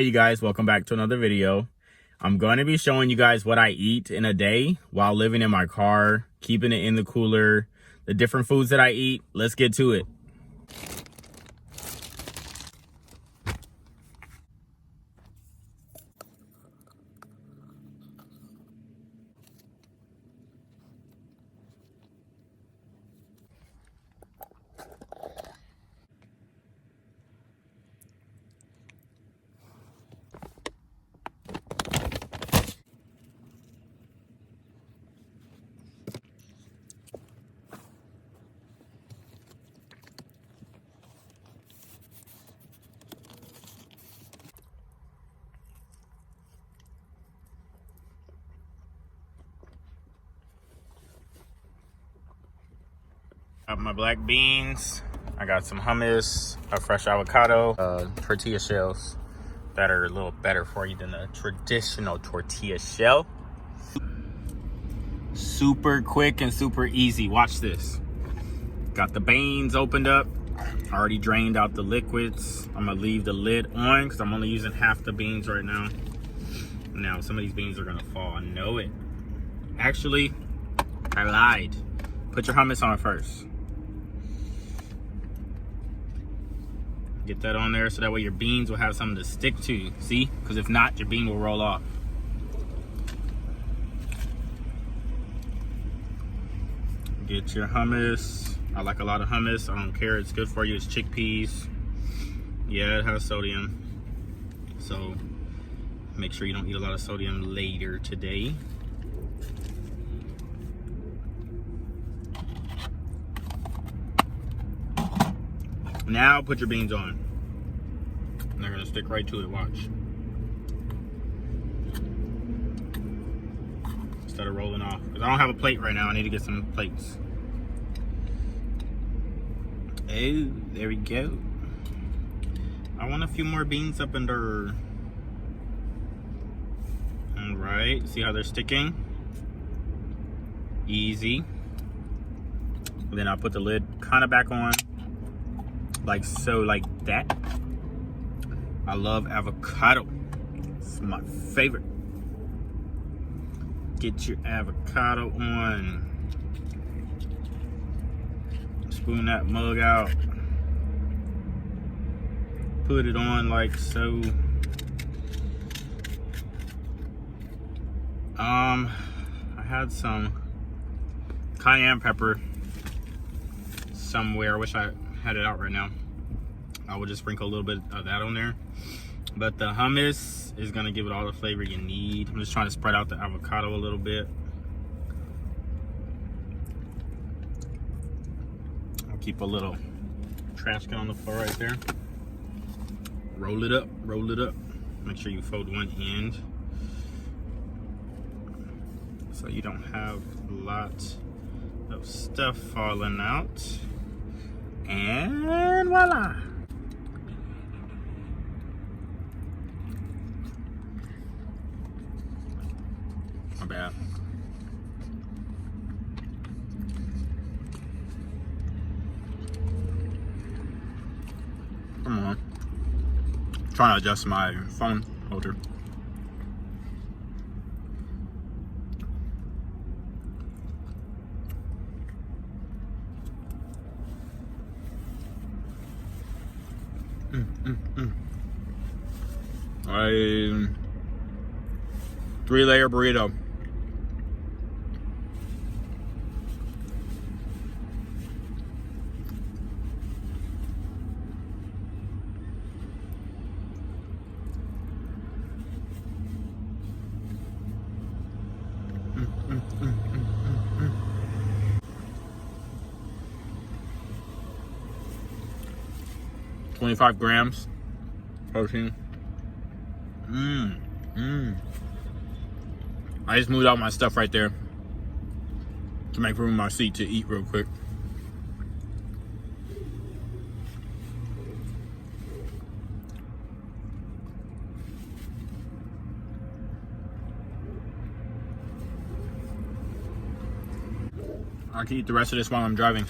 Hey you guys, welcome back to another video. I'm going to be showing you guys what I eat in a day while living in my car, keeping it in the cooler, the different foods that I eat. Let's get to it. Got my black beans. I got some hummus, a fresh avocado, tortilla shells that are a little better for you than a traditional tortilla shell. Super quick and super easy. Watch this. Got the beans opened up. Already drained out the liquids. I'm gonna leave the lid on because I'm only using half the beans right now. Now some of these beans are gonna fall. I know it. Actually, I lied. Put your hummus on first. Get that on there so that way your beans will have something to stick to. See? Because if not, your bean will roll off. Get your hummus. I like a lot of hummus. I don't care. It's good for you. It's chickpeas. Yeah, it has sodium. So make sure you don't eat a lot of sodium later today. Now put your beans on. They're gonna stick right to it, watch. Instead of rolling off. Because I don't have a plate right now, I need to get some plates. Oh, there we go. I want a few more beans up in there. All right, see how they're sticking? Easy. Then I'll put the lid kind of back on. Like so, like that. I love avocado. It's my favorite. Get your avocado on. Spoon that mug out. Put it on like so. I had some cayenne pepper somewhere. I wish I had it out right now. I would just sprinkle a little bit of that on there. But the hummus is gonna give it all the flavor you need. I'm just trying to spread out the avocado a little bit. I'll keep a little trash can on the floor right there. Roll it up, roll it up. Make sure you fold one end so you don't have lots of stuff falling out. And voila! Not bad. Come on. I'm trying to adjust my phone holder. A 3-layer burrito. Mm. 25 grams protein. I just moved out my stuff right there to make room in my seat to eat real quick. I can eat the rest of this while I'm driving.